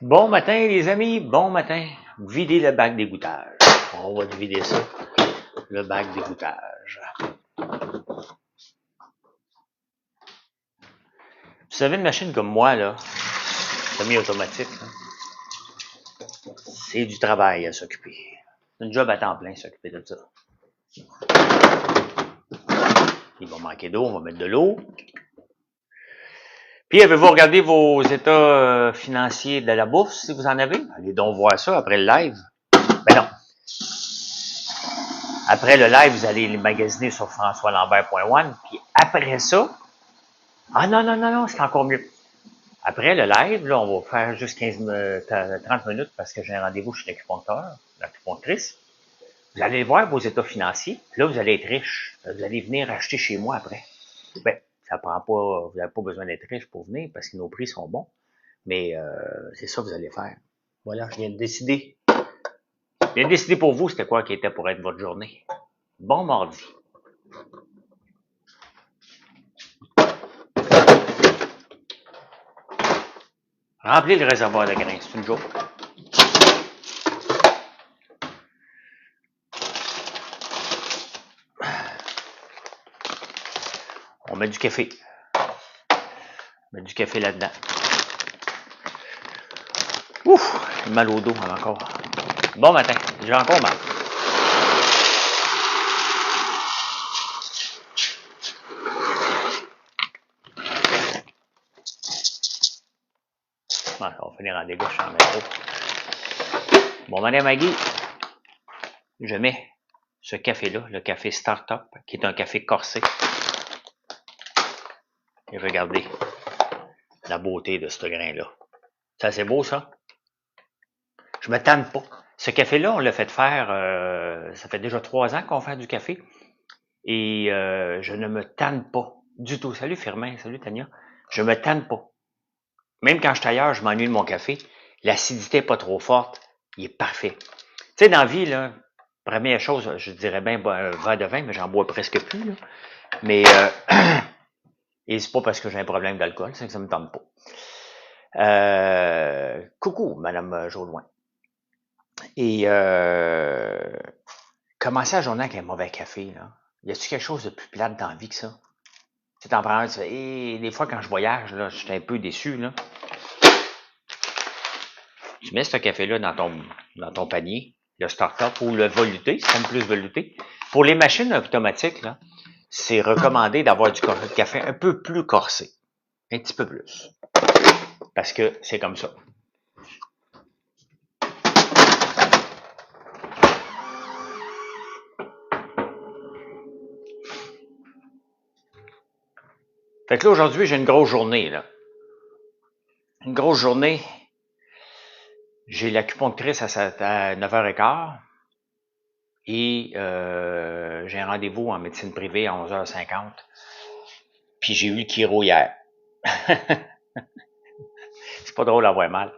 Bon matin, les amis, bon matin. Videz le bac d'égouttage. On va vider ça, le bac d'égouttage. Vous avez une machine comme moi, là, semi-automatique, là, c'est du travail à s'occuper. C'est un job à temps plein, s'occuper de ça. Il va manquer d'eau, on va mettre de l'eau. Puis, avez-vous regardé vos états financiers de la bourse, si vous en avez? Allez donc voir ça après le live. Ben non. Après le live, vous allez les magasiner sur françoislambert.one. Puis après ça, non, c'est encore mieux. Après le live, là, on va faire juste 30 minutes parce que j'ai un rendez-vous chez l'acupuncteur, l'acupunctrice. Vous allez voir vos états financiers. Puis là, vous allez être riche. Vous allez venir acheter chez moi après. Ben, ça prend pas, vous n'avez pas besoin d'être riche pour venir parce que nos prix sont bons. Mais c'est ça que vous allez faire. Voilà, je viens de décider. Je viens de décider pour vous c'était quoi qui était pour être votre journée. Bon mardi. Remplir le réservoir de grains, c'est une joke. On met du café. On met du café là-dedans. Ouf, j'ai mal au dos encore. Bon matin, j'ai encore mal. Bon, on va finir en dégâts, je suis en métro. Bon, madame Maggie, je mets ce café-là, le café Startup, qui est un café corsé. Et regardez la beauté de ce grain-là. Ça, c'est beau, ça? Je me tanne pas. Ce café-là, on l'a fait faire, ça fait déjà 3 ans qu'on fait du café. Et je ne me tanne pas du tout. Salut Firmin, salut Tania. Je me tanne pas. Même quand je suis ailleurs, je m'ennuie de mon café. L'acidité n'est pas trop forte. Il est parfait. Tu sais, dans la vie, là, première chose, je dirais bien un verre de vin, mais j'en bois presque plus. Là. Mais et c'est pas parce que j'ai un problème d'alcool, c'est que ça me tente pas. Coucou, Madame Jaudoin. Et commencer la journée avec un mauvais café, là. Y a-tu quelque chose de plus plate dans la vie que ça? Tu t'en prends un, tu fais, et des fois, quand je voyage, là, je suis un peu déçu, là. Tu mets ce café-là dans ton panier, le start-up ou le voluté, c'est même plus voluté. Pour les machines automatiques, là, c'est recommandé d'avoir du café un peu plus corsé. Un petit peu plus. Parce que c'est comme ça. Fait que là, aujourd'hui, j'ai une grosse journée, là. Une grosse journée. J'ai l'acupunctrice à 9h15 et j'ai un rendez-vous en médecine privée à 11h50. Puis j'ai eu le chiro hier. C'est pas drôle d'avoir mal.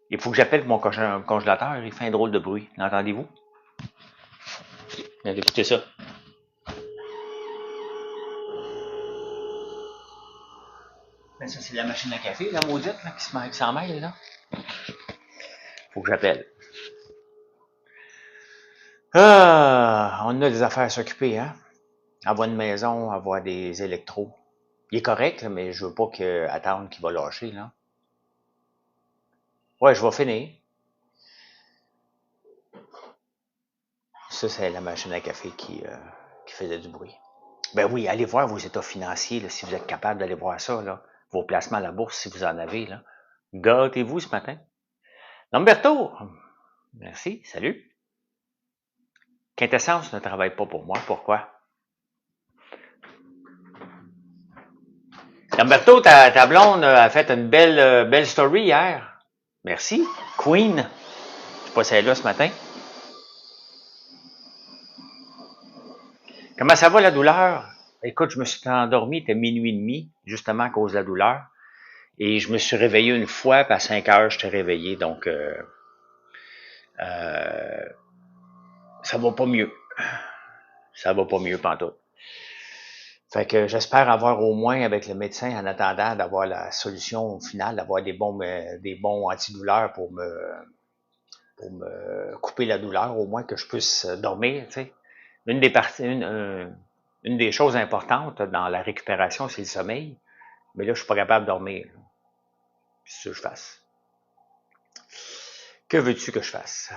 Il faut que j'appelle mon congélateur, il fait un drôle de bruit. L'entendez-vous? Écoutez ça. Ben ça, c'est la machine à café, la maudite, là, qui s'en mêle, là. Faut que j'appelle. Ah, on a des affaires à s'occuper, hein? Avoir une maison, avoir des électros. Il est correct, là, mais je veux pas attendre qu'il va lâcher, là. Ouais, je vais finir. Ça, c'est la machine à café qui faisait du bruit. Ben oui, allez voir vos états financiers, là, si vous êtes capable d'aller voir ça, là. Vos placements à la bourse, si vous en avez, là. Gâtez-vous ce matin. Lamberto! Merci, salut. Quintessence ne travaille pas pour moi. Pourquoi? Lamberto, ta blonde a fait une belle story hier. Merci. Queen. Je sais pas si elle est là ce matin. Comment ça va la douleur? Écoute, je me suis endormi, il était minuit et demi, justement à cause de la douleur. Et je me suis réveillé une fois, puis à 5 heures, je t'ai réveillé, donc ça va pas mieux. Ça va pas mieux pantoute. Fait que j'espère avoir au moins avec le médecin, en attendant d'avoir la solution finale, d'avoir des bons antidouleurs pour me couper la douleur, au moins que je puisse dormir, tu sais. Une des parties, une des choses importantes dans la récupération, c'est le sommeil. Mais là, je suis pas capable de dormir. Qu'est-ce que je fasse? Que veux-tu que je fasse?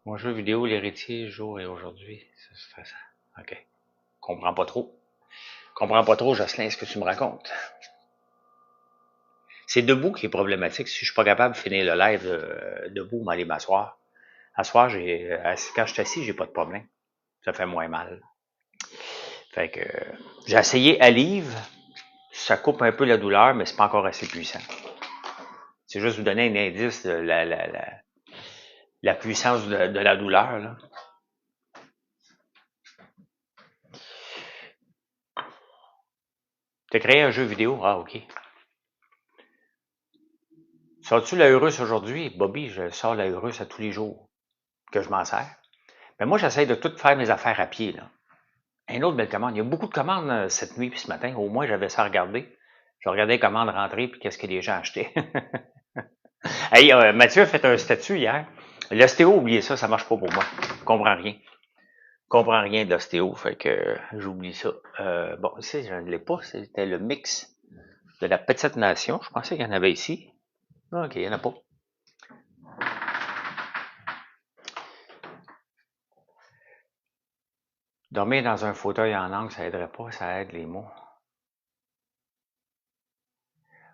Mon jeu vidéo, l'héritier, jour et aujourd'hui. Ça fait ça. OK. Comprends pas trop. Comprends pas trop, Jocelyn, ce que tu me racontes. C'est debout qui est problématique. Si je suis pas capable de finir le live debout, m'aller m'asseoir. À soir, quand je suis assis, j'ai pas de problème. Ça fait moins mal. Fait que j'ai essayé Alive. Ça coupe un peu la douleur, mais c'est pas encore assez puissant. C'est juste vous donner un indice de la puissance de la douleur, là. T'as créé un jeu vidéo? Ah, OK. Sors-tu la Eurus aujourd'hui? Bobby, je sors la Eurus à tous les jours que je m'en sers. Mais moi, j'essaie de tout faire mes affaires à pied, là. Un autre belle commande. Il y a beaucoup de commandes cette nuit puis ce matin. Au moins, j'avais ça à regarder. Je regardais les commandes rentrer puis qu'est-ce que les gens achetaient. Hey, Mathieu a fait un statut hier. L'ostéo, oubliez ça, ça marche pas pour moi. Je comprends rien. Je comprends rien d'ostéo, fait que j'oublie ça. Bon, ici, je ne l'ai pas. C'était le mix de la petite nation. Je pensais qu'il y en avait ici. OK, il n'y en a pas. Dormir dans un fauteuil en angle, ça aiderait pas, ça aide les mots.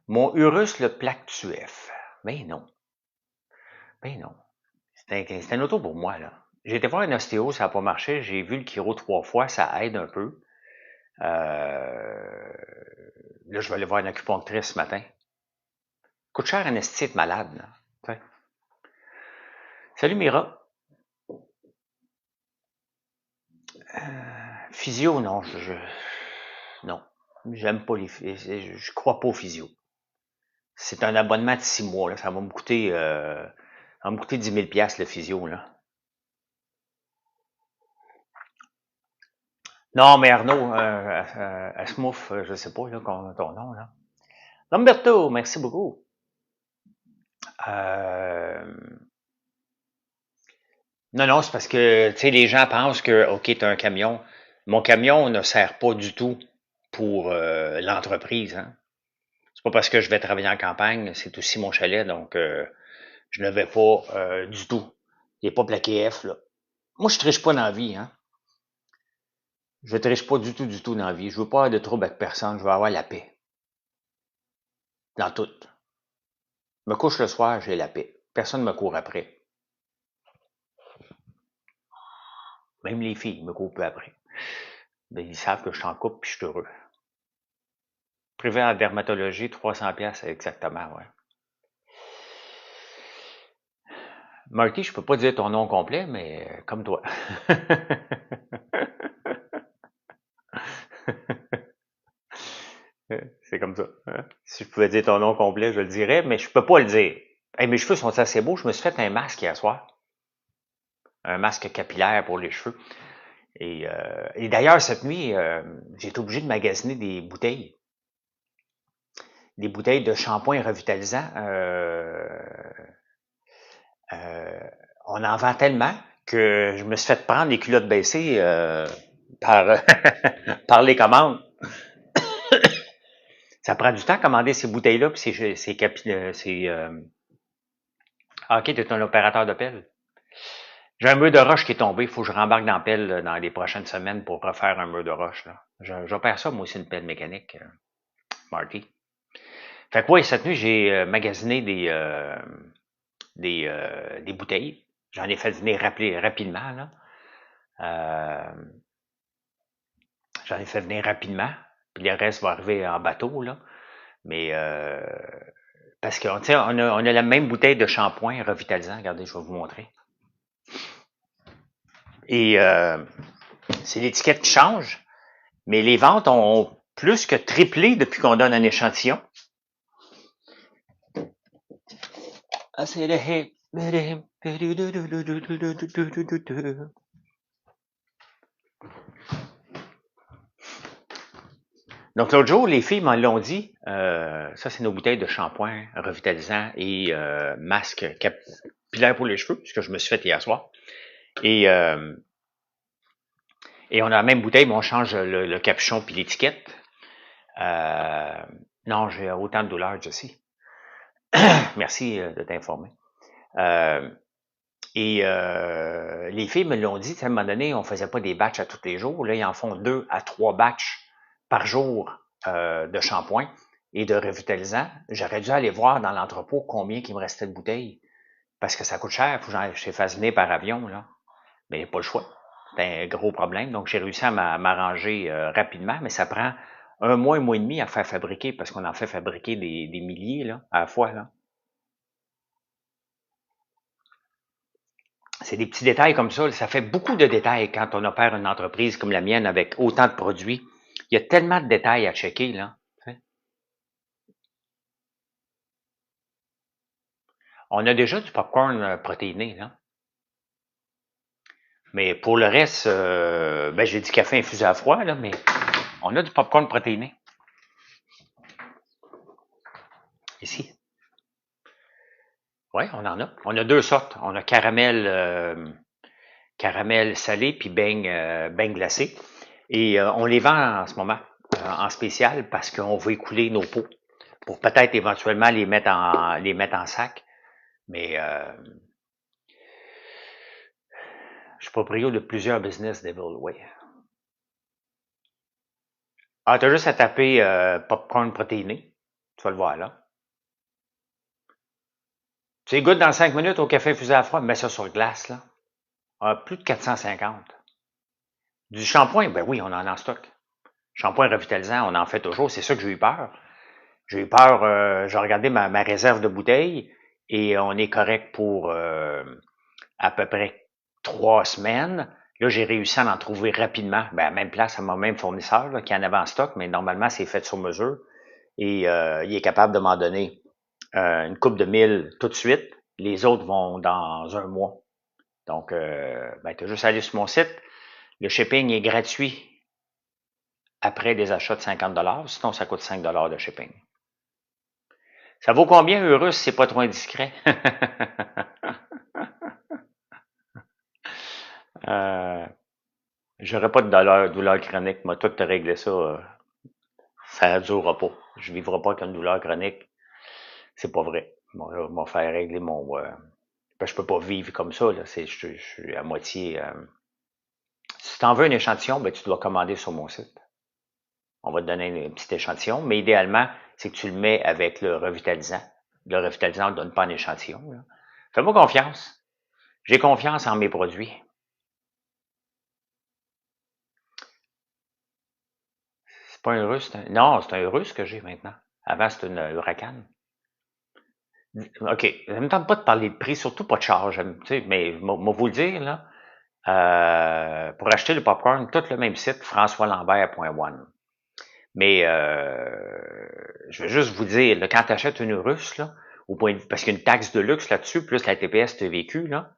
Mon Urus le plaque-tuef. Ben non. Ben non. C'est un auto pour moi, là. J'ai été voir un ostéo, ça n'a pas marché. J'ai vu le chiro 3 fois, ça aide un peu. Là, je vais aller voir une acupunctrice ce matin. Coûte cher un esti de malade, là. Salut Mira. Physio, non. Non. J'aime pas les je crois pas au physio. C'est un abonnement de 6 mois, là. Ça va me coûter 10 000 $ le physio, là. Non, mais Arnaud, Asmouf, je sais pas, là, ton nom, là. Lamberto, merci beaucoup. Non, c'est parce que, tu sais, les gens pensent que, OK, tu as un camion. Mon camion ne sert pas du tout pour l'entreprise, hein. C'est pas parce que je vais travailler en campagne, c'est aussi mon chalet, donc je ne vais pas du tout. Il n'est pas plaqué F, là. Moi, je triche pas dans la vie, hein. Je triche pas du tout dans la vie. Je veux pas avoir de trouble avec personne, je veux avoir la paix. Dans tout. Je me couche le soir, j'ai la paix. Personne ne me court après. Même les filles me courent peu après. Ben, ils savent que je suis en couple puis je suis heureux. Privé en dermatologie, 300$, exactement, ouais. Marty, je peux pas dire ton nom complet, mais comme toi. C'est comme ça. Hein? Si je pouvais dire ton nom complet, je le dirais, mais je peux pas le dire. Hey, mes cheveux sont assez beaux. Je me suis fait un masque hier soir. Un masque capillaire pour les cheveux. Et d'ailleurs, cette nuit, j'ai été obligé de magasiner des bouteilles. Des bouteilles de shampoing revitalisant. On en vend tellement que je me suis fait prendre les culottes baissées par, par les commandes. Ça prend du temps à commander ces bouteilles-là, puis OK, tu es un opérateur de pelle. J'ai un mur de roche qui est tombé. Il faut que je rembarque dans la pelle dans les prochaines semaines pour refaire un mur de roche. Là. J'opère ça, moi aussi, une pelle mécanique, Marty. Fait que oui, cette nuit, j'ai magasiné des bouteilles. J'en ai fait venir rapidement. Là. J'en ai fait venir rapidement. Puis le reste va arriver en bateau. Là. Mais parce que on a la même bouteille de shampoing revitalisant. Regardez, je vais vous montrer. Et c'est l'étiquette qui change, mais les ventes ont plus que triplé depuis qu'on donne un échantillon. Ah, c'est le hip. Donc, l'autre jour, les filles m'en l'ont dit. Ça, c'est nos bouteilles de shampoing revitalisant et masque capillaire pour les cheveux, ce que je me suis fait hier soir. Et, euh, et on a la même bouteille, mais on change le capuchon puis l'étiquette. Euh, non, j'ai autant de douleurs, Jessie. Merci de t'informer. Les filles me l'ont dit, à un moment donné, on faisait pas des batchs à tous les jours. Là, ils en font 2 à 3 batchs par jour de shampoing et de revitalisant. J'aurais dû aller voir dans l'entrepôt combien il me restait de bouteilles. Parce que ça coûte cher, il faut que je les fasse venir par avion, là. Mais il n'y a pas le choix. C'est un gros problème. Donc, j'ai réussi à m'arranger rapidement, mais ça prend un mois et demi à faire fabriquer, parce qu'on en fait fabriquer des milliers là, à la fois. Là. C'est des petits détails comme ça fait beaucoup de détails quand on opère une entreprise comme la mienne avec autant de produits. Il y a tellement de détails à checker, là. On a déjà du popcorn protéiné, là. Mais pour le reste, ben j'ai du café infusé à froid, là, mais on a du popcorn protéiné. Ici. Oui, on en a. On a 2 sortes. On a caramel salé puis beigne glacé. Et on les vend en ce moment en spécial parce qu'on veut écouler nos pots pour peut-être éventuellement les mettre en sac. Mais je suis proprio de plusieurs business Devil Way. Ah, t'as juste à taper popcorn protéiné. Tu vas le voir là. Tu les goûtes dans 5 minutes au café infusé à froid, mets ça sur glace là. Plus de 450. Du shampoing, ben oui, on en a en stock. Shampoing revitalisant, on en fait toujours. C'est ça que j'ai eu peur. J'ai eu peur, j'ai regardé ma réserve de bouteilles et on est correct pour à peu près 3 semaines. Là, j'ai réussi à en trouver rapidement. Ben, à la même place, à mon même fournisseur là, qui en avait en stock, mais normalement, c'est fait sur mesure. Et il est capable de m'en donner une coupe de 1000 tout de suite. Les autres vont dans un mois. Donc, ben, tu as juste à aller sur mon site. Le shipping est gratuit après des achats de 50 sinon ça coûte 5 de shipping. Ça vaut combien, Eurus, si c'est pas trop indiscret? euh, J'aurais pas de douleur chronique. Moi, tout te régler ça, ça ne durera pas. Je ne vivrai pas avec une douleur chronique. C'est pas vrai. Moi, je vais faire régler mon... je peux pas vivre comme ça. Là. Je suis à moitié... Si tu en veux un échantillon, ben, tu dois commander sur mon site. On va te donner un petit échantillon, mais idéalement, c'est que tu le mets avec le revitalisant. Le revitalisant ne donne pas un échantillon. Fais-moi confiance. J'ai confiance en mes produits. C'est pas un russe. Non, c'est un russe que j'ai maintenant. Avant, c'était une huracan. OK. Ça me tente pas de parler de prix, surtout pas de charge. Mais moi vous le dire, là, pour acheter le popcorn, tout le même site, françoislambert.one. Mais je vais juste vous dire, là, quand tu achètes une russe, là, parce qu'il y a une taxe de luxe là-dessus, plus la TPS TVQ, là,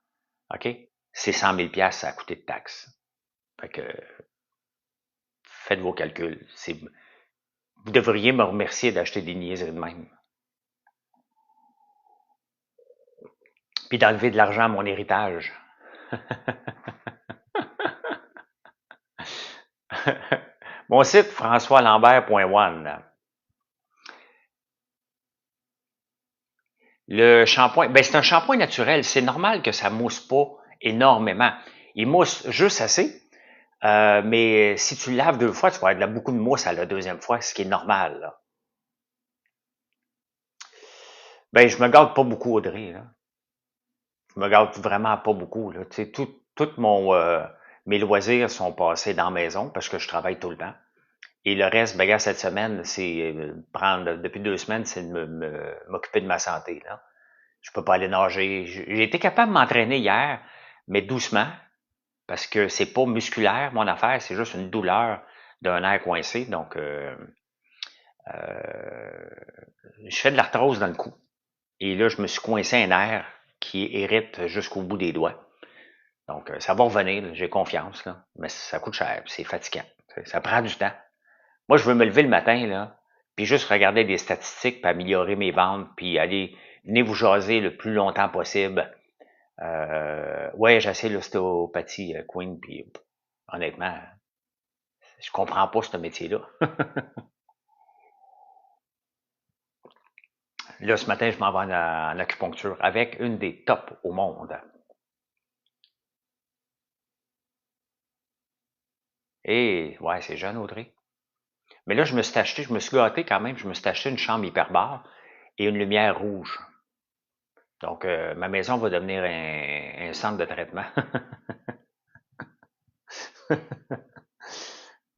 OK, c'est 100 000 $ ça a coûté de taxe. Fait que faites vos calculs. Vous devriez me remercier d'acheter des niaiseries de même. Puis d'enlever de l'argent à mon héritage. Mon site, françoislambert.one. Le shampoing, ben c'est un shampoing naturel. C'est normal que ça mousse pas énormément. Il mousse juste assez. Mais si tu le laves 2 fois, tu vas avoir beaucoup de mousse à la deuxième fois, ce qui est normal. Là. Ben, je me garde pas beaucoup, Audrey. Là. Je me garde vraiment pas beaucoup. Là. Tu sais, mes loisirs sont passés dans la maison parce que je travaille tout le temps. Et le reste, ben, cette semaine, c'est depuis 2 semaines, c'est de m'occuper de ma santé. Là. Je peux pas aller nager. J'ai été capable de m'entraîner hier, mais doucement, parce que c'est pas musculaire, mon affaire, c'est juste une douleur d'un nerf coincé. Donc, je fais de l'arthrose dans le cou. Et là, je me suis coincé un nerf qui hérite jusqu'au bout des doigts. Donc, ça va revenir, j'ai confiance, là. Mais ça coûte cher, c'est fatigant. Ça prend du temps. Moi, je veux me lever le matin, là, puis juste regarder des statistiques, puis améliorer mes ventes, puis aller, venez vous jaser le plus longtemps possible. Ouais, j'essaie l'ostéopathie, Queen, puis honnêtement, je comprends pas ce métier-là. Là, ce matin, je m'en vais en acupuncture avec une des tops au monde. Et ouais, c'est jeune, Audrey. Mais là, je me suis gâté quand même, je me suis acheté une chambre hyperbare et une lumière rouge. Donc, ma maison va devenir un centre de traitement.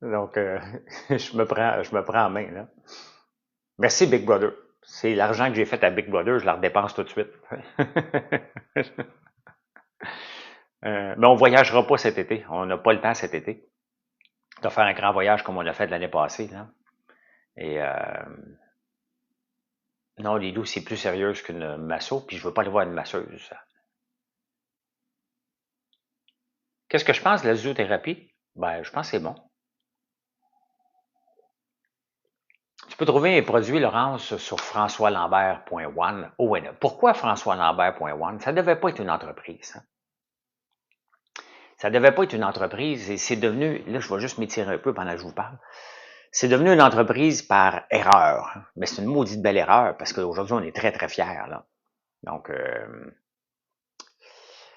Donc, je me prends en main, là. Merci, Big Brother. C'est l'argent que j'ai fait à Big Brother, je la redépense tout de suite. Mais on voyagera pas cet été. On n'a pas le temps cet été de faire un grand voyage comme on l'a fait l'année passée, là. Et non, Lilou, c'est plus sérieux qu'une masso, puis je veux pas aller voir une masseuse. Qu'est-ce que je pense de la zoothérapie? Ben, je pense que c'est bon. Tu peux trouver mes produits, Laurence, sur françoislambert.one. Oh, ouais, pourquoi françoislambert.one? Ça devait pas être une entreprise. Hein. Ça devait pas être une entreprise et c'est devenu, là, je vais juste m'étirer un peu pendant que je vous parle. C'est devenu une entreprise par erreur. Mais c'est une maudite belle erreur parce qu'aujourd'hui, on est très, très fiers, là. Donc,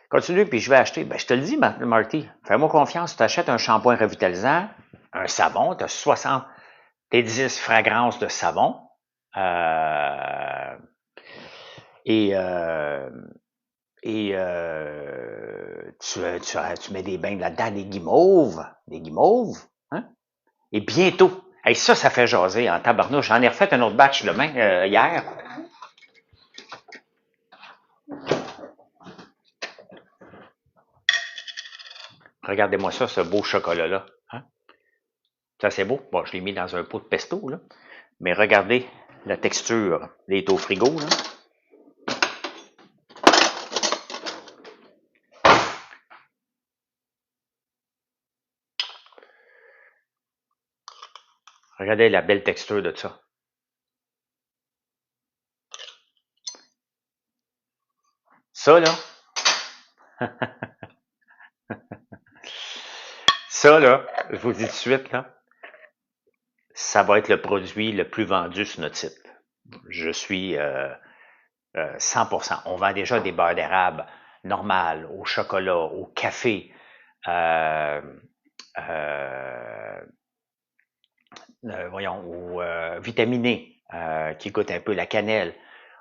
continue, puis je vais acheter. Ben, je te le dis, Marty, fais-moi confiance. Tu achètes un shampoing revitalisant, un savon, tu as 70 fragrances de savon. Euh, et tu mets des bains là-dedans, des guimauves, hein? Et bientôt, hey, ça fait jaser en tabarnouche. J'en ai refait un autre batch demain, hier. Regardez-moi ça, ce beau chocolat-là. Hein? Ça, c'est beau. Bon, je l'ai mis dans un pot de pesto, là. Mais regardez la texture. Il est au frigo, là. Regardez la belle texture de ça. Ça, là, ça, là, je vous dis tout de suite, là, ça va être le produit le plus vendu sur notre site. Je suis 100%. On vend déjà des beurres d'érable normales, au chocolat, au café, euh, euh, voyons, aux vitaminés qui goûtent un peu la cannelle.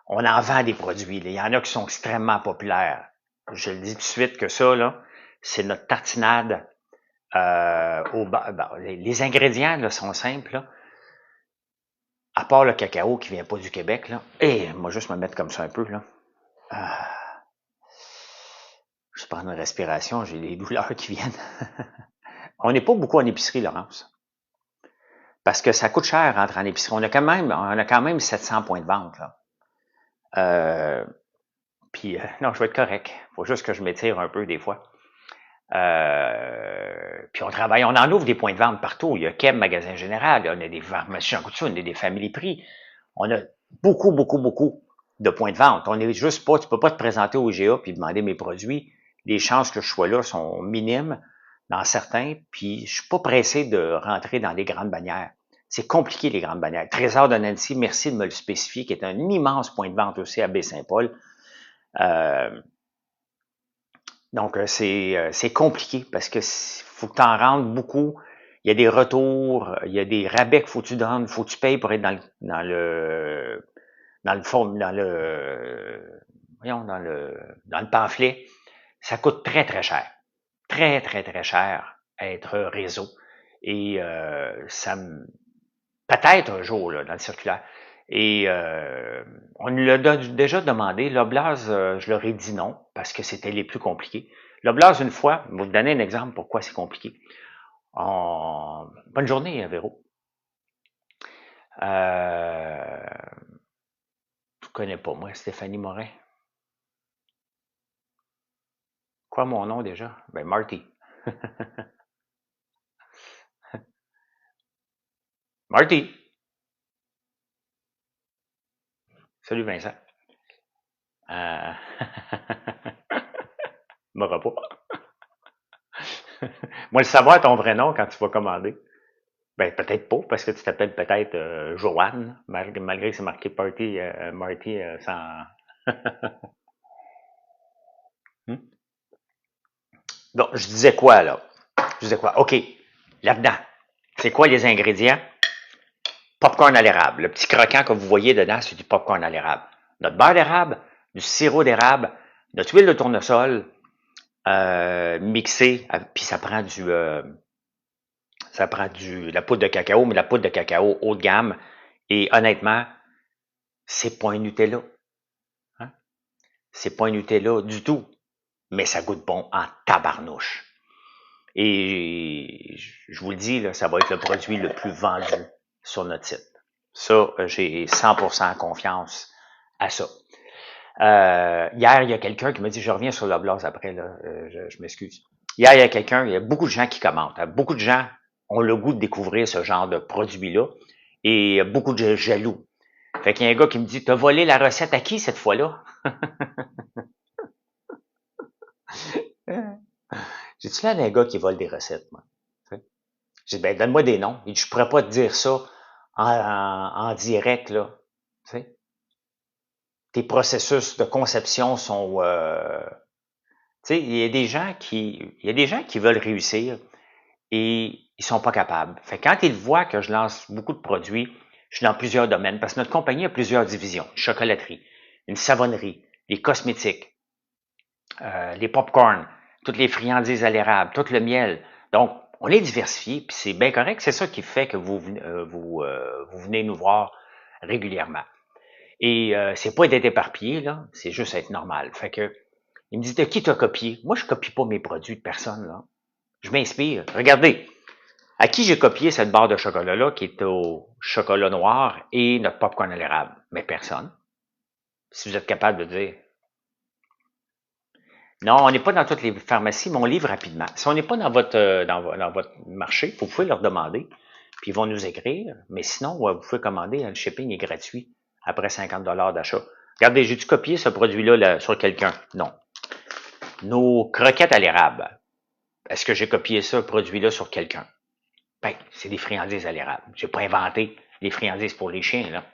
On en vend des produits. Là. Il y en a qui sont extrêmement populaires. Je le dis tout de suite que ça, là, c'est notre tartinade. Les ingrédients là, sont simples. Là. À part le cacao qui vient pas du Québec. Là. Et moi, juste me mettre comme ça un peu. Là. Je prends une respiration, j'ai des douleurs qui viennent. On n'est pas beaucoup en épicerie, Laurence. Parce que ça coûte cher rentrer en épicerie. On a quand même 700 points de vente. Là. Non, je vais être correct. Faut juste que je m'étire un peu des fois. Puis on en ouvre des points de vente partout. Il y a Keb Magasin Général, on a des pharmacies en couture, on a des Family Prix. On a beaucoup, beaucoup, beaucoup de points de vente. On n'est juste pas, tu peux pas te présenter au IGA puis demander mes produits. Les chances que je sois là sont minimes dans certains, puis je suis pas pressé de rentrer dans les grandes bannières. C'est compliqué, les grandes bannières. Trésor de Nancy, merci de me le spécifier, qui est un immense point de vente aussi à Baie-Saint-Paul. Donc, c'est compliqué parce que faut que tu en rendes beaucoup. Il y a des retours, il y a des rabais qu'il faut que tu donnes, faut que tu payes pour être dans le pamphlet. Ça coûte très, très cher. Très, très, très cher être réseau. Et peut-être un jour, là, dans le circulaire. Et on nous l'a déjà demandé. L'Oblast, je leur ai dit non, parce que c'était les plus compliqués. L'Oblast, une fois, je vais vous donner un exemple pourquoi c'est compliqué. Bonne journée, Véro. Tu connais pas, moi, Stéphanie Morin. Quoi mon nom déjà? Ben, Marty. Marty. Salut Vincent. Euh... m'aura pas. Moi, le savoir ton vrai nom quand tu vas commander. Ben, peut-être pas, parce que tu t'appelles peut-être Joanne, malgré que c'est marqué Party, Marty sans. Hmm? Donc, je disais quoi, là? Je disais quoi? OK, là-dedans, c'est quoi les ingrédients? Popcorn à l'érable. Le petit croquant que vous voyez dedans, c'est du popcorn à l'érable. Notre beurre d'érable, du sirop d'érable, notre huile de tournesol, mixée, puis ça prend la poudre de cacao, mais la poudre de cacao haut de gamme. Et honnêtement, c'est pas un Nutella. Hein? C'est pas un Nutella du tout. Mais ça goûte bon en tabarnouche. Et je vous le dis, là, ça va être le produit le plus vendu sur notre site. Ça, j'ai 100% confiance à ça. Hier, il y a quelqu'un qui m'a dit, je reviens sur le blog après, là, je m'excuse. Hier, il y a beaucoup de gens qui commentent. Beaucoup de gens ont le goût de découvrir ce genre de produit-là et beaucoup de jaloux. Fait qu'il y a un gars qui me dit, t'as volé la recette à qui cette fois-là? J'ai-tu là un gars qui vole des recettes, moi? J'ai dit, ben, donne-moi des noms. Et je pourrais pas te dire ça en direct, là. Tu sais, tes processus de conception sont, tu sais, il y a des gens qui veulent réussir et ils sont pas capables. Fait que quand ils voient que je lance beaucoup de produits, je suis dans plusieurs domaines parce que notre compagnie a plusieurs divisions. Une chocolaterie, une savonnerie, les cosmétiques, les pop-corn, toutes les friandises à l'érable, tout le miel. Donc, on est diversifié, puis c'est bien correct. C'est ça qui fait que vous venez nous voir régulièrement. Et c'est pas d'être éparpillé, là, c'est juste être normal. Fait que il me dit, de qui t'as copié? Moi, je copie pas mes produits de personne, là. Je m'inspire. Regardez, à qui j'ai copié cette barre de chocolat-là qui est au chocolat noir et notre popcorn à l'érable? Mais personne. Si vous êtes capable de dire. Non, on n'est pas dans toutes les pharmacies, mais on livre rapidement. Si on n'est pas dans votre marché, vous pouvez leur demander, puis ils vont nous écrire. Mais sinon, vous pouvez commander, le shipping est gratuit après 50 d'achat. Regardez, j'ai-tu copié ce produit-là là, sur quelqu'un? Non. Nos croquettes à l'érable. Est-ce que j'ai copié ce produit-là sur quelqu'un? Ben, c'est des friandises à l'érable. J'ai pas inventé les friandises pour les chiens, là.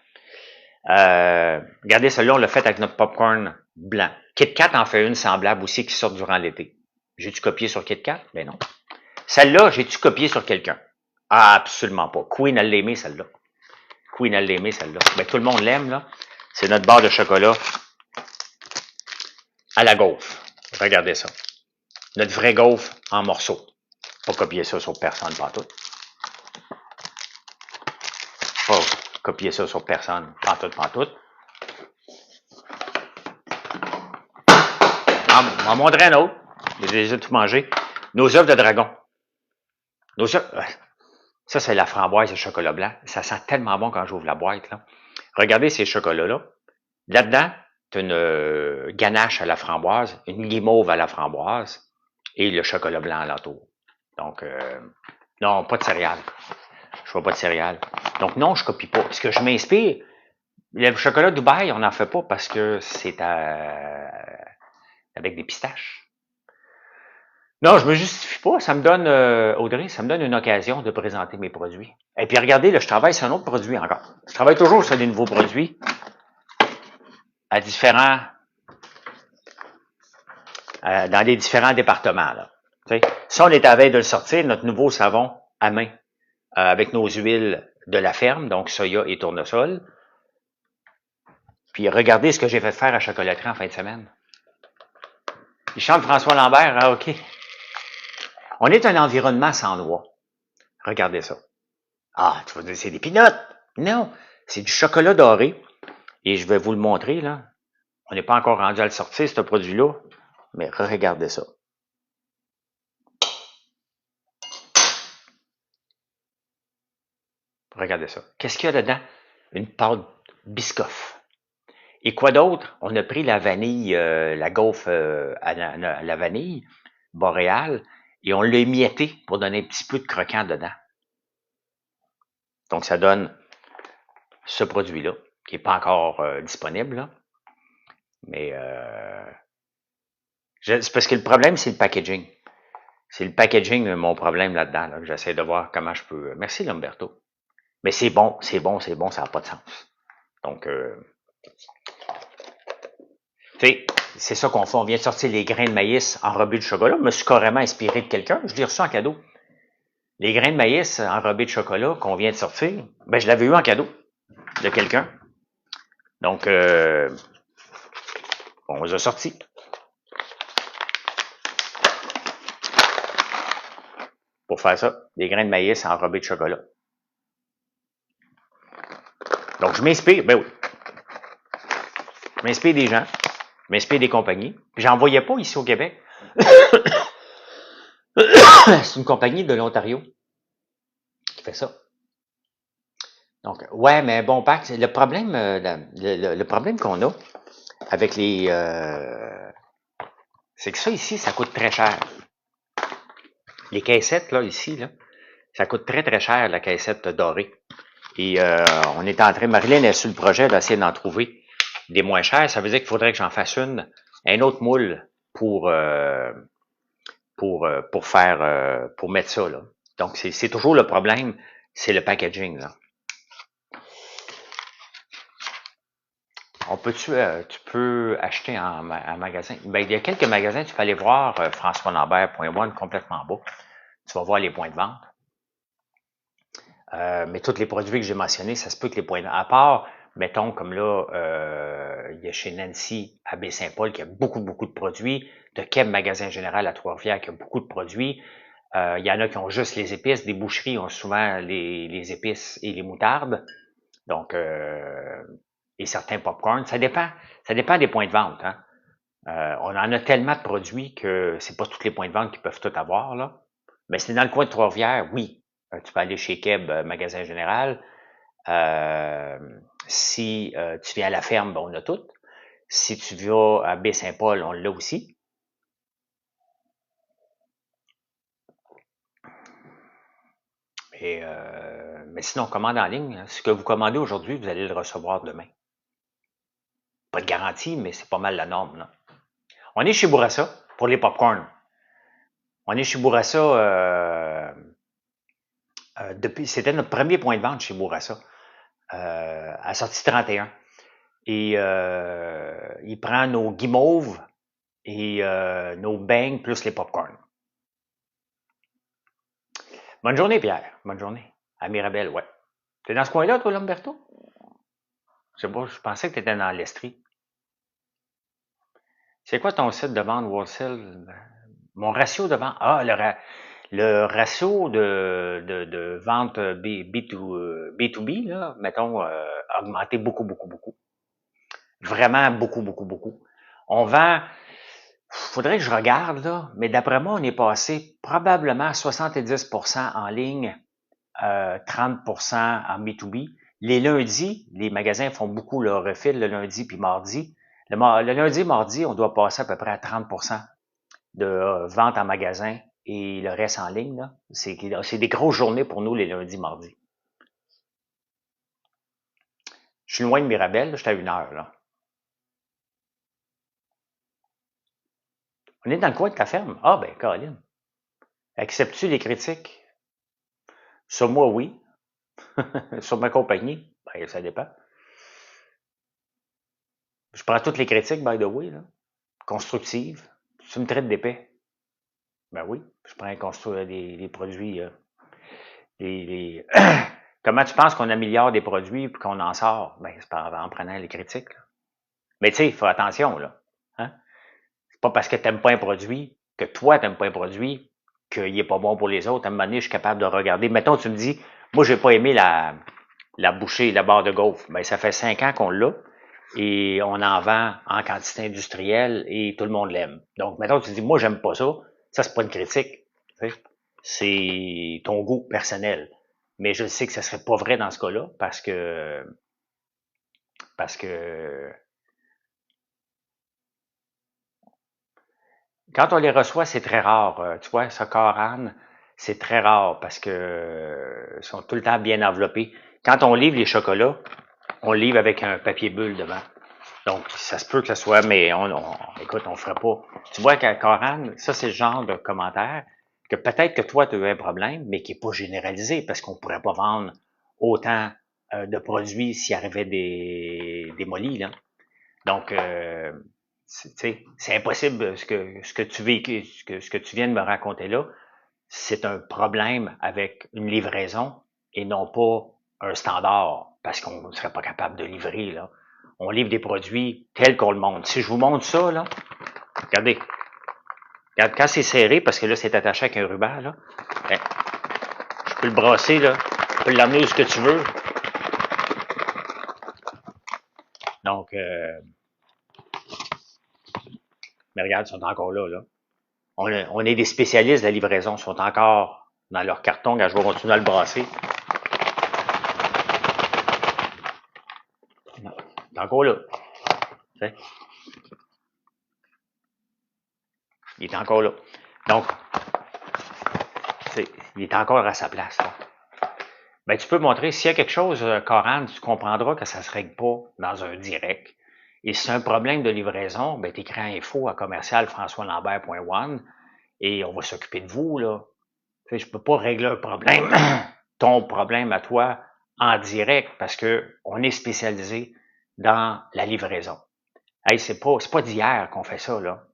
Regardez, celle-là, on l'a fait avec notre popcorn blanc. KitKat en fait une semblable aussi qui sort durant l'été. J'ai-tu copié sur KitKat? Ben non. Celle-là, j'ai-tu copié sur quelqu'un? Ah, absolument pas. Queen, elle l'aimait, celle-là. Queen, elle l'aimait, celle-là. Ben, tout le monde l'aime, là. C'est notre barre de chocolat à la gaufre. Regardez ça. Notre vrai gaufre en morceaux. Pas copier ça sur personne, pas tout. Pas copier ça sur personne, pas tout. On va montrer un autre. J'ai déjà tout mangé. Nos œufs de dragon. Nos œufs. Ça, c'est la framboise et le chocolat blanc. Ça sent tellement bon quand j'ouvre la boîte, là. Regardez ces chocolats-là. Là-dedans, tu as une ganache à la framboise, une guimauve à la framboise et le chocolat blanc alentour. Donc, non, pas de céréales. Je vois pas de céréales. Donc, non, je copie pas. Ce que je m'inspire, le chocolat Dubaï, on n'en fait pas parce que c'est avec des pistaches. Non, je me justifie pas. Ça me donne, Audrey, ça me donne une occasion de présenter mes produits. Et puis regardez, là, je travaille sur un autre produit encore. Je travaille toujours sur des nouveaux produits à dans les différents départements. Là. Si on est à veille de le sortir, notre nouveau savon à main avec nos huiles de la ferme, donc soya et tournesol. Puis regardez ce que j'ai fait faire à Chocolaterie en fin de semaine. Il chante François Lambert, ah ok. On est un environnement sans noix. Regardez ça. Ah, tu vas dire, c'est des peanuts. Non, c'est du chocolat doré. Et je vais vous le montrer, là. On n'est pas encore rendu à le sortir, ce produit-là. Mais regardez ça. Regardez ça. Qu'est-ce qu'il y a dedans? Une pâte Biscoff. Et quoi d'autre? On a pris la vanille, la gaufre à la vanille boréale, et on l'a émietté pour donner un petit peu de croquant dedans. Donc, ça donne ce produit-là, qui n'est pas encore disponible, là. Mais c'est parce que le problème, c'est le packaging. C'est le packaging, mon problème là-dedans, là, que j'essaie de voir comment je peux. Merci, Lamberto. Mais c'est bon, c'est bon, c'est bon, ça n'a pas de sens. Donc, tu sais, c'est ça qu'on fait. On vient de sortir les grains de maïs enrobés de chocolat. Je me suis carrément inspiré de quelqu'un. Je l'ai reçu en cadeau. Les grains de maïs enrobés de chocolat qu'on vient de sortir, ben, je l'avais eu en cadeau de quelqu'un. Donc, on les a sortis. Pour faire ça, des grains de maïs enrobés de chocolat. Donc, je m'inspire, ben oui. Je m'inspire des gens, je m'inspire des compagnies. J'en voyais pas ici au Québec. C'est une compagnie de l'Ontario qui fait ça. Donc, ouais, mais bon, Pac, le problème, le problème qu'on a avec les, c'est que ça ici, ça coûte très cher. Les caissettes là ici là, ça coûte très très cher la caissette dorée. Et on est en train, Marilyn est sur le projet d'essayer d'en trouver des moins chers. Ça veut dire qu'il faudrait que j'en fasse un autre moule pour faire, pour mettre ça là. Donc c'est toujours le problème, c'est le packaging là. Tu peux acheter en magasin. Ben, il y a quelques magasins, tu peux aller voir françoislambert.one complètement bas. Tu vas voir les points de vente. Mais tous les produits que j'ai mentionnés, ça se peut que les points de vente, à part, mettons, comme là, il y a chez Nancy à Baie-Saint-Paul qui a beaucoup, beaucoup de produits, de Keb Magasin Général à Trois-Rivières qui a beaucoup de produits. Il y en a qui ont juste les épices, des boucheries ont souvent les épices et les moutardes. Donc, et certains popcorn. Ça dépend des points de vente. Hein. On en a tellement de produits que c'est pas tous les points de vente qui peuvent tout avoir, là. Mais c'est dans le coin de Trois-Rivières, oui. Tu peux aller chez Keb, Magasin Général. Si tu viens à la ferme, ben, on a tout. Si tu vas à Baie-Saint-Paul, on l'a aussi. Et, mais sinon, on commande en ligne. Hein. Ce que vous commandez aujourd'hui, vous allez le recevoir demain. Pas de garantie, mais c'est pas mal la norme. Là. On est chez Bourassa pour les popcorn. On est chez Bourassa depuis. C'était notre premier point de vente chez Bourassa. À sortie 31. Et il prend nos guimauves et nos beignes plus les popcorn. Bonne journée, Pierre. Bonne journée. À Mirabel, ouais. T'es dans ce coin-là, toi, Lamberto? Je sais pas, je pensais que t'étais dans l'Estrie. C'est quoi ton site de vente wholesale? Mon ratio de vente. Ah, le ratio de vente B2B, là, mettons, a augmenté beaucoup, beaucoup, beaucoup. Vraiment beaucoup, beaucoup, beaucoup. On vend, faudrait que je regarde, là, mais d'après moi, on est passé probablement à 70% en ligne, 30% en B2B. Les lundis, les magasins font beaucoup le refill le lundi puis mardi. Le lundi et mardi, on doit passer à peu près à 30% de vente en magasin et le reste en ligne. Là. C'est des grosses journées pour nous les lundis, mardis. Je suis loin de Mirabel, là, je suis à 1 heure. Là. On est dans le coin de ta ferme. Ah ben, Colin. Acceptes-tu les critiques? Sur moi, oui. Sur ma compagnie, ben, ça dépend. Je prends toutes les critiques, by the way, là. Constructives. Tu me traites d'épais. Ben oui, je prends des produits. Comment tu penses qu'on améliore des produits et qu'on en sort? Ben, c'est en prenant les critiques. Là. Mais tu sais, il faut attention, là. Hein? C'est pas parce que tu n'aimes pas un produit, que toi, tu n'aimes pas un produit, qu'il est pas bon pour les autres. À un moment donné, je suis capable de regarder. Mettons, tu me dis, moi, j'ai pas aimé la bouchée, la barre de gaufre. Ben, ça fait 5 ans qu'on l'a et on en vend en quantité industrielle et tout le monde l'aime. Donc, mettons, tu dis, moi, j'aime pas ça. Ça, c'est pas une critique. C'est ton goût personnel. Mais je sais que ça serait pas vrai dans ce cas-là parce que quand on les reçoit, c'est très rare. Tu vois, ça, Coran, C'est très rare parce que ils sont tout le temps bien enveloppés. Quand on livre les chocolats, on le livre avec un papier bulle devant. Donc, ça se peut que ce soit, mais écoute, on ferait pas. Tu vois qu'à Coran, ça, c'est le genre de commentaire que peut-être que toi, tu as eu un problème, mais qui est pas généralisé parce qu'on pourrait pas vendre autant de produits s'il arrivait des molis, là. Donc, c'est impossible ce que tu vécu, ce que tu viens de me raconter là, c'est un problème avec une livraison et non pas un standard, parce qu'on ne serait pas capable de livrer, là. On livre des produits tels qu'on le montre. Si je vous montre ça, là, regardez. Regarde, quand c'est serré, parce que là, c'est attaché avec un ruban, là, ben, je peux le brasser, là. Je peux l'emmener où ce que tu veux. Donc, mais regarde, ils sont encore là, là. On est des spécialistes de la livraison. Ils sont encore dans leur carton. Quand je vais continuer à le brasser. Il est encore là. T'sais. Il est encore là. Donc, il est encore à sa place. Là. Ben, tu peux montrer, s'il y a quelque chose, Coran, tu comprendras que ça ne se règle pas dans un direct. Et si c'est un problème de livraison, ben, tu écris info à commercial-françoislambert.one et on va s'occuper de vous. Là. Tu sais, je ne peux pas régler un problème, ton problème à toi, en direct, parce que on est spécialisé dans la livraison. Hey, c'est pas d'hier qu'on fait ça, là.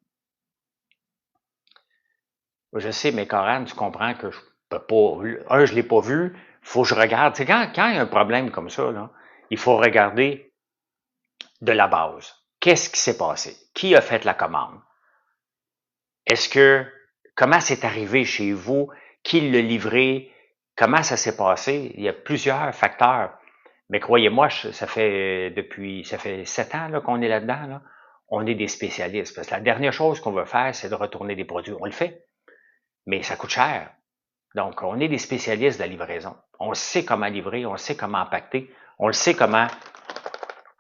Je sais, mais Coran, tu comprends que je peux pas. Je l'ai pas vu. Faut que je regarde. C'est quand il y a un problème comme ça, là, il faut regarder de la base. Qu'est-ce qui s'est passé? Qui a fait la commande? Est-ce que comment c'est arrivé chez vous? Qui l'a livré? Comment ça s'est passé? Il y a plusieurs facteurs. Mais croyez-moi, ça fait 7 ans là, qu'on est là-dedans. Là. On est des spécialistes. Parce que la dernière chose qu'on veut faire, c'est de retourner des produits. On le fait, mais ça coûte cher. Donc, on est des spécialistes de la livraison. On sait comment livrer, on sait comment impacter, on sait comment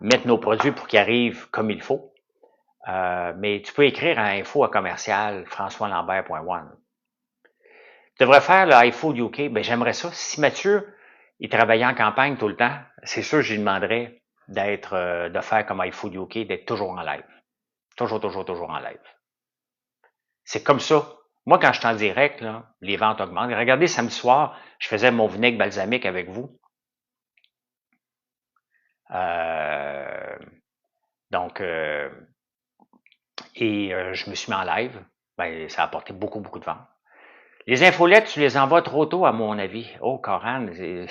mettre nos produits pour qu'ils arrivent comme il faut. Mais tu peux écrire à info@commercial françoislambert.one. Tu devrais faire le iFood UK. Ben, j'aimerais ça. Si Mathieu, il travaillait en campagne tout le temps, c'est sûr que je lui demanderais de faire comme iFood UK, d'être toujours en live. Toujours, toujours, toujours en live. C'est comme ça. Moi, quand je suis en direct, là, les ventes augmentent. Regardez, samedi soir, je faisais mon vinaigre balsamique avec vous. Euh, donc, je me suis mis en live. Ben, ça a apporté beaucoup, beaucoup de ventes. Les infolettes, tu les envoies trop tôt, à mon avis. Oh, Coran, c'est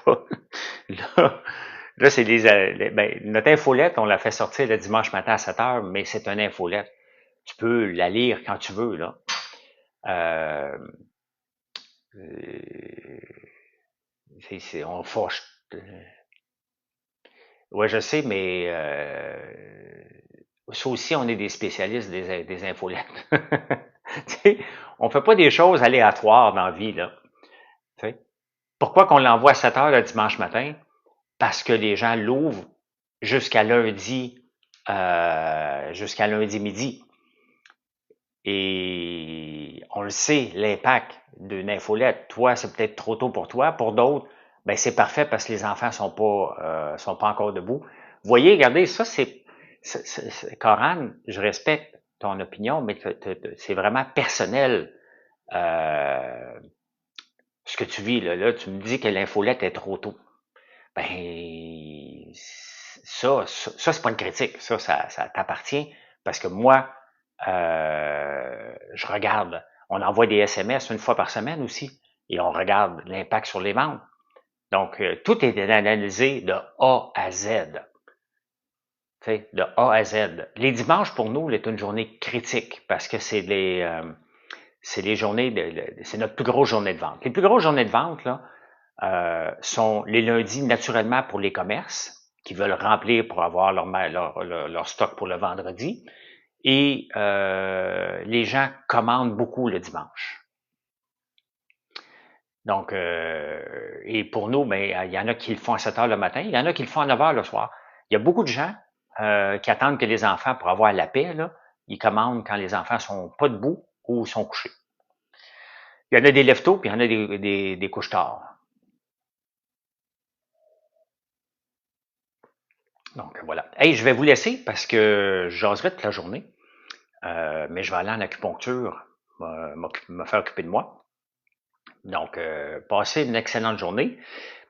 pas... Là c'est notre infolette, on l'a fait sortir le dimanche matin à 7 heures, mais c'est une infolette. Tu peux la lire quand tu veux, là. Euh, on fâche. Ouais, je sais, mais ça aussi, on est des spécialistes des infolettes. On fait pas des choses aléatoires dans la vie, là. T'sais. Pourquoi qu'on l'envoie à 7 heures le dimanche matin? Parce que les gens l'ouvrent jusqu'à lundi midi. Et on le sait, l'impact d'une infolette. Toi, c'est peut-être trop tôt pour toi. Pour d'autres, ben c'est parfait parce que les enfants sont pas encore debout. Vous voyez, regardez, ça Coran, je respecte ton opinion, mais c'est vraiment personnel. Ce que tu vis là, tu me dis que l'infolette est trop tôt. Ben ça c'est pas une critique. Ça t'appartient parce que moi, je regarde. On envoie des SMS une fois par semaine aussi et on regarde l'impact sur les ventes. Donc, tout est analysé de A à Z. T'sais, de A à Z. Les dimanches, pour nous, c'est une journée critique parce que c'est les journées c'est notre plus grosse journée de vente. Les plus grosses journées de vente, là, sont les lundis naturellement pour les commerces qui veulent remplir pour avoir leur stock pour le vendredi. Et les gens commandent beaucoup le dimanche. Donc, et pour nous, ben, il y en a qui le font à 7 heures le matin, il y en a qui le font à 9 heures le soir. Il y a beaucoup de gens qui attendent que les enfants, pour avoir la paix, là, ils commandent quand les enfants sont pas debout ou sont couchés. Il y en a des lève-tôt, puis il y en a des couches-tard. Donc, voilà. Hey, je vais vous laisser parce que je jaserai toute la journée. Mais je vais aller en acupuncture, me faire occuper de moi. Donc, passez une excellente journée.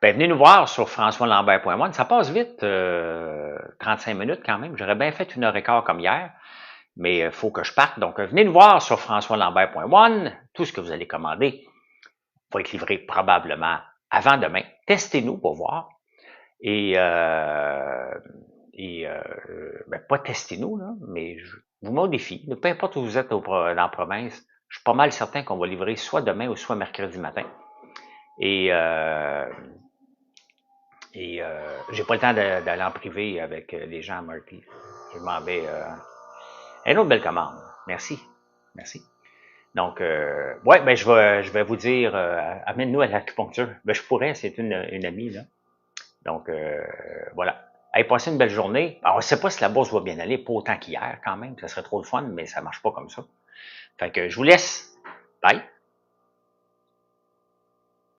Ben, venez nous voir sur françoislambert.one. Ça passe vite, 35 minutes quand même. J'aurais bien fait 1h15 comme hier, mais il faut que je parte. Donc, venez nous voir sur françoislambert.one. Tout ce que vous allez commander va être livré probablement avant demain. Testez-nous pour voir. Et ben, pas testez-nous, là, mais je vous mets au défi. Peu importe où vous êtes dans la province, je suis pas mal certain qu'on va livrer soit demain ou soit mercredi matin. Et j'ai pas le temps d'aller en privé avec les gens à Marty. Je m'en vais. Une autre belle commande. Merci. Merci. Donc, ouais, ben je vais vous dire, amène-nous à l'acupuncture. Ben, je pourrais, c'est une amie, là. Donc, voilà. Allez, passez une belle journée. Alors, on ne sait pas si la bourse va bien aller, pas autant qu'hier quand même. Ça serait trop de fun, mais ça marche pas comme ça. Fait que je vous laisse. Bye.